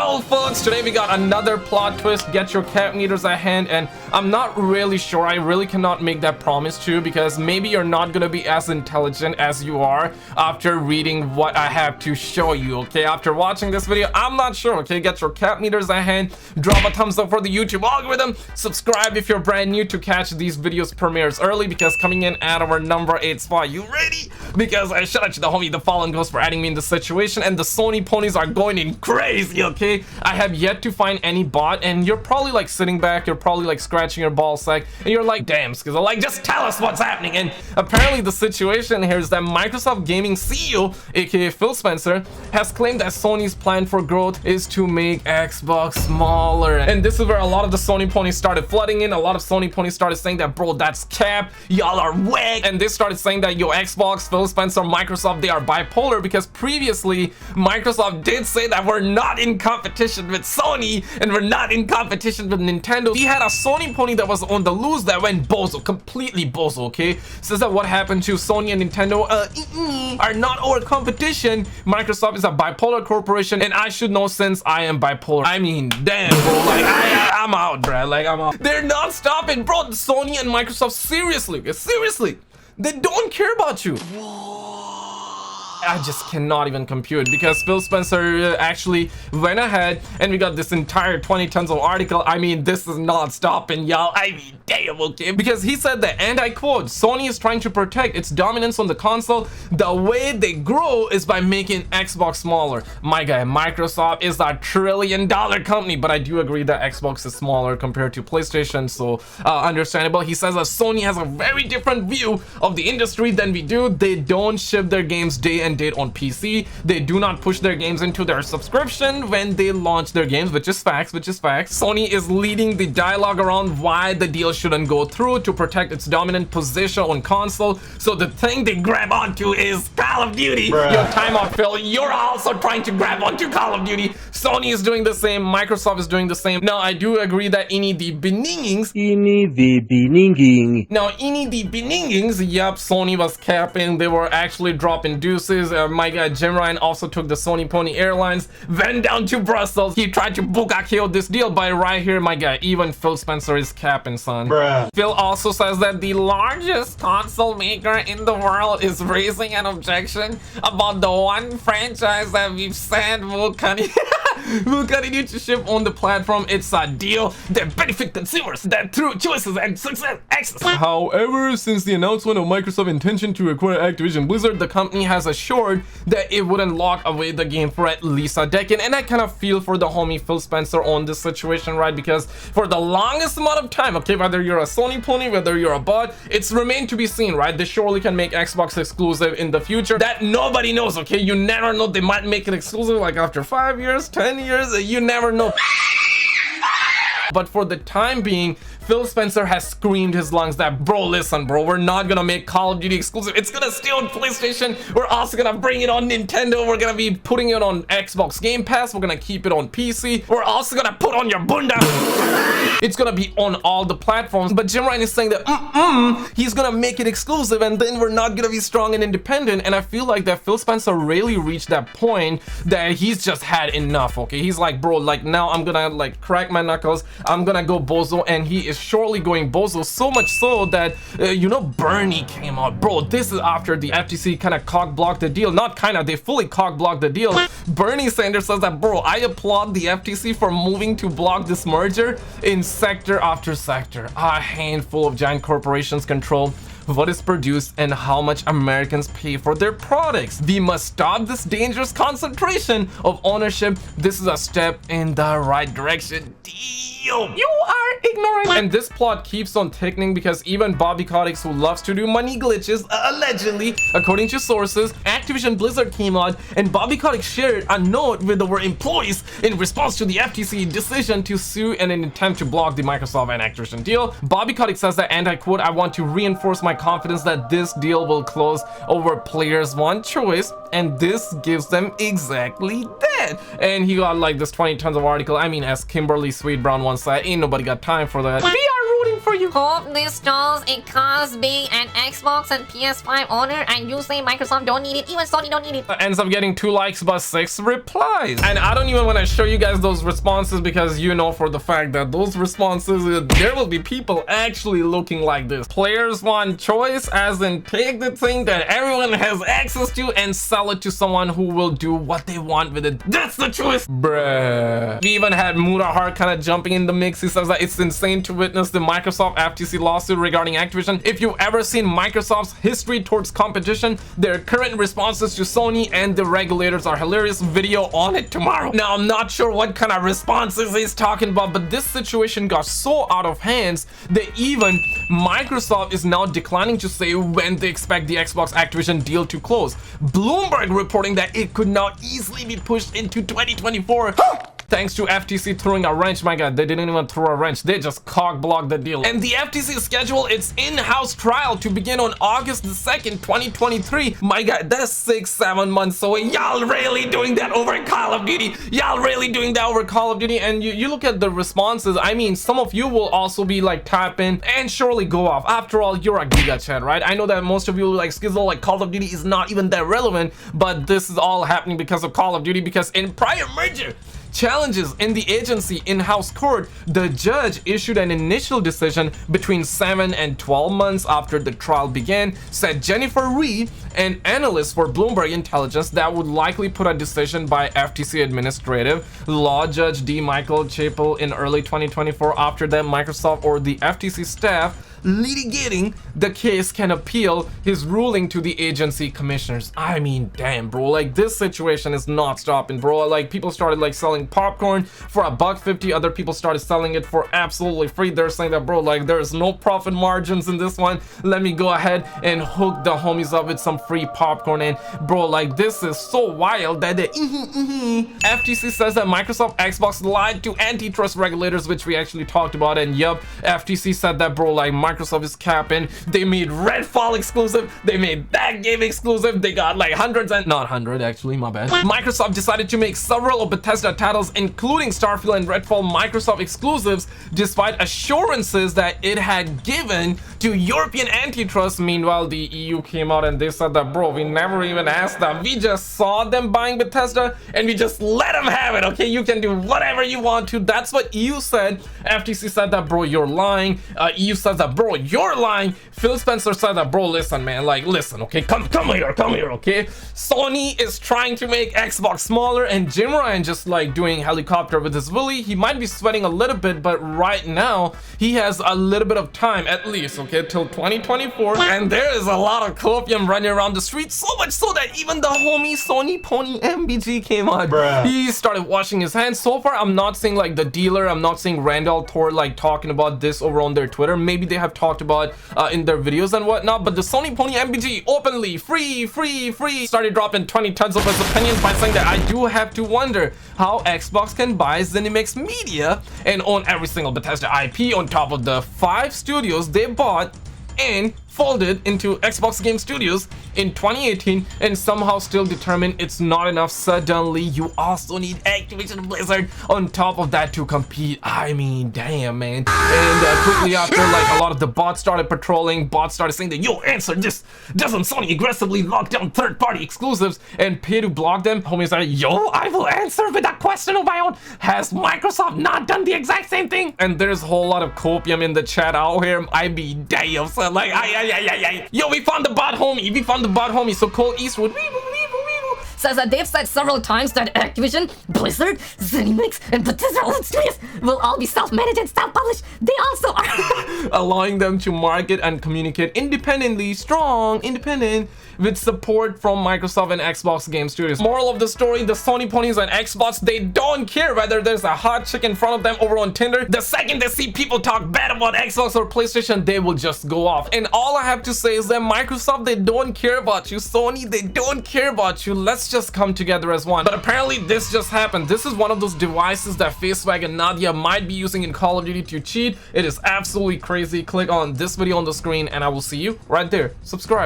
Well, folks, today we got another plot twist. Get your cat meters at hand, and I'm not really sure. I really cannot make that promise to you because maybe you're not gonna be as intelligent as you are after reading what I have to show you. Okay, after watching this video, I'm not sure. Okay, get your cat meters at hand. Drop a thumbs up for the YouTube algorithm. Subscribe if you're brand new to catch these videos premieres early, because coming in at our number 8 spot. You ready? Because I shout out to the homie The Fallen Ghost for adding me in this situation, and the Sony ponies are going in crazy. Okay, I have yet to find any bot, and you're probably like sitting back, you're probably like scratching your ball sack, and you're like, damn, Skizzle, like just tell us what's happening. And apparently the situation here is that Microsoft Gaming CEO, aka Phil Spencer, has claimed that Sony's plan for growth is to make Xbox smaller. And this is where a lot of the Sony ponies started flooding in. A lot of Sony ponies started saying that, bro, that's cap, y'all are whack. And they started saying that, yo, Xbox, Phil Spencer, Microsoft, they are bipolar, because previously Microsoft did say that we're not in competition with Sony and we're not in competition with Nintendo. He had a Sony pony that was on the loose that went bozo, completely bozo. Okay, says that what happened to Sony and Nintendo are not our competition. Microsoft is a bipolar corporation, and I should know since I am bipolar. I mean, damn, bro, like I'm out, bro. Like I'm out. They're not stopping, bro. Sony and Microsoft, seriously, they don't care about you. I just cannot even compute, because Phil Spencer actually went ahead and we got this entire 20 tons of article. I mean, this is not stopping, y'all. I mean, damn, okay, because he said that, and I quote, Sony is trying to protect its dominance on the console. The way they grow is by making Xbox smaller. My guy, Microsoft is a $1 trillion company, but I do agree that Xbox is smaller compared to PlayStation, so understandable. He says that Sony has a very different view of the industry than we do. They don't ship their games day and date on PC. They do not push their games into their subscription when they launch their games, which is facts. Sony is leading the dialogue around why the deal shouldn't go through to protect its dominant position on console. So the thing they grab onto is Call of Duty. Bruh. Your time out, Phil. You're also trying to grab onto Call of Duty. Sony is doing the same. Microsoft is doing the same. Now, I do agree that ini the beningings. Now, ini the beningings. Yep, Sony was capping. They were actually dropping deuces. My guy Jim Ryan also took the Sony Pony Airlines, went down to Brussels. He tried to bukake this deal, but right here, my guy, even Phil Spencer is capping, son. Bruh. Phil also says that the largest console maker in the world is raising an objection about the one franchise that we've said will continue to ship on the platform. It's a deal that benefits consumers, that through choices and success access. However, since the announcement of Microsoft's intention to acquire Activision Blizzard, the company has assured that it wouldn't lock away the game for at least a decade. And I kind of feel for the homie Phil Spencer on this situation, right? Because for the longest amount of time, okay, whether you're a Sony pony, whether you're a bot, it's remained to be seen, right? They surely can make Xbox exclusive in the future. That nobody knows, okay? You never know. They might make it exclusive like after 5 years, 10 years, you never know. But for the time being, Phil Spencer has screamed his lungs that, bro, listen, bro, we're not gonna make Call of Duty exclusive. It's gonna stay on PlayStation. We're also gonna bring it on Nintendo. We're gonna be putting it on Xbox Game Pass. We're gonna keep it on PC. We're also gonna put on your bunda. It's gonna be on all the platforms. But Jim Ryan is saying that he's gonna make it exclusive, and then we're not gonna be strong and independent. And I feel like that Phil Spencer really reached that point that he's just had enough. Okay, he's like, bro, like now I'm gonna like crack my knuckles. I'm gonna go bozo, and he is shortly going bozo, so much so that you know, Bernie came out, bro. This is after the FTC kind of cock blocked the deal. Not kind of, they fully cock blocked the deal. Bernie Sanders says that, bro, I applaud the FTC for moving to block this merger in sector after sector. A handful of giant corporations control what is produced and how much Americans pay for their products. We must stop this dangerous concentration of ownership. This is a step in the right direction. You are ignorant. And this plot keeps on thickening, because even Bobby Kotick, who loves to do money glitches, allegedly, according to sources, Activision Blizzard came out and Bobby Kotick shared a note with our employees in response to the FTC decision to sue in an attempt to block the Microsoft and Activision deal. Bobby Kotick says that, and I quote, I want to reinforce my confidence that this deal will close over players' one choice, and this gives them exactly that. And he got like this 20 tons of article. I mean, as Kimberly Sweet Brown once said, ain't nobody got time for that. We are rooting for you. Hope this shows it costs being an Xbox and PS5 owner, and you say Microsoft don't need it, even Sony don't need it. Ends up getting 2 likes but 6 replies. And I don't even want to show you guys those responses because you know for the fact that those responses, there will be people actually looking like this. Players want choice, as in take the thing that everyone has access to and sell it to someone who will do what they want with it. That's the choice. Bruh. We even had Murahar kind of jumping in the mix. He says that it's insane to witness the Microsoft FTC lawsuit regarding Activision. If you've ever seen Microsoft's history towards competition, their current responses to Sony and the regulators are hilarious. Video on it tomorrow. Now, I'm not sure what kind of responses he's talking about, but this situation got so out of hands that even Microsoft is now declining to say when they expect the Xbox Activision deal to close. Bloomberg reporting that it could now easily be pushed into 2024. Thanks to FTC throwing a wrench. My god, they didn't even throw a wrench, they just cock-blocked the deal. And the FTC scheduled its in-house trial to begin on August the 2nd, 2023. My god, that's 6-7 months away. Y'all really doing that over Call of Duty? Y'all really doing that over Call of Duty? And you look at the responses, I mean, some of you will also be like tapping and surely go off. After all, you're a Giga Chat, right? I know that most of you like Skizzle, like Call of Duty is not even that relevant, but this is all happening because of Call of Duty, because in prior merger challenges in the agency in-house court, the judge issued an initial decision between 7 and 12 months after the trial began, said Jennifer Rhee, an analyst for Bloomberg Intelligence, that would likely put a decision by FTC Administrative Law Judge D. Michael Chappell in early 2024. After that, Microsoft or the FTC staff litigating the case can appeal his ruling to the agency commissioners. I mean, damn, bro, like this situation is not stopping, bro. Like people started like selling popcorn for $1.50, other people started selling it for absolutely free. They're saying that, bro, like there's no profit margins in this one, let me go ahead and hook the homies up with some free popcorn. And bro, like this is so wild that the FTC says that Microsoft Xbox lied to antitrust regulators, which we actually talked about. And yup, FTC said that, bro, like Microsoft is capping. They made Redfall exclusive, they made that game exclusive, they got like hundreds and not 100 actually, my bad. Microsoft decided to make several of Bethesda titles including Starfield and Redfall Microsoft exclusives despite assurances that it had given to European antitrust. Meanwhile, the EU came out and they said that, bro, we never even asked them, we just saw them buying Bethesda and we just let them have it. Okay, you can do whatever you want to. That's what EU said. FTC said that, bro, you're lying. EU says that, bro, you're lying. Phil Spencer said that, bro, listen, man, like listen, okay, come here, okay. Sony is trying to make Xbox smaller, and Jim Ryan just like doing helicopter with his Willy. He might be sweating a little bit, but right now he has a little bit of time at least, okay, till 2024. And there is a lot of copium running around the streets, so much so that even the homie Sony Pony MBG came out. Bruh. He started washing his hands. So far I'm not seeing like the dealer, I'm not seeing Randall Thor like talking about this over on their Twitter. Maybe they have talked about in their videos and whatnot, but the Sony Pony MBG openly free started dropping 20 tons of his opinions by saying that I do have to wonder how Xbox can buy ZeniMax Media and own every single Bethesda IP on top of the 5 studios they bought and folded into Xbox Game Studios in 2018 and somehow still determine it's not enough. Suddenly you also need Activision Blizzard on top of that to compete. I mean, damn, man. And quickly after, like a lot of the bots started patrolling, bots started saying that, yo, answer this, doesn't Sony aggressively lock down third-party exclusives and pay to block them? Homies are like, yo, I will answer with a question of my own. Has Microsoft not done the exact same thing? And there's a whole lot of copium in the chat out here. I be damn, so like yo, we found the bot homie, so Cole Eastwood says that they've said several times that Activision, Blizzard, ZeniMax, and Bethesda Studios will all be self-managed and self-published. They also are allowing them to market and communicate independently, independent, with support from Microsoft and Xbox Game Studios. Moral of the story, the Sony ponies and Xbox, they don't care whether there's a hot chick in front of them over on Tinder. The second they see people talk bad about Xbox or PlayStation, they will just go off. And all I have to say is that Microsoft, they don't care about you. Sony, they don't care about you. Let's just come together as one. But apparently this just happened. This is one of those devices that FaceWag and Nadia might be using in Call of Duty to cheat. It is absolutely crazy. Click on this video on the screen and I will see you right there. Subscribe.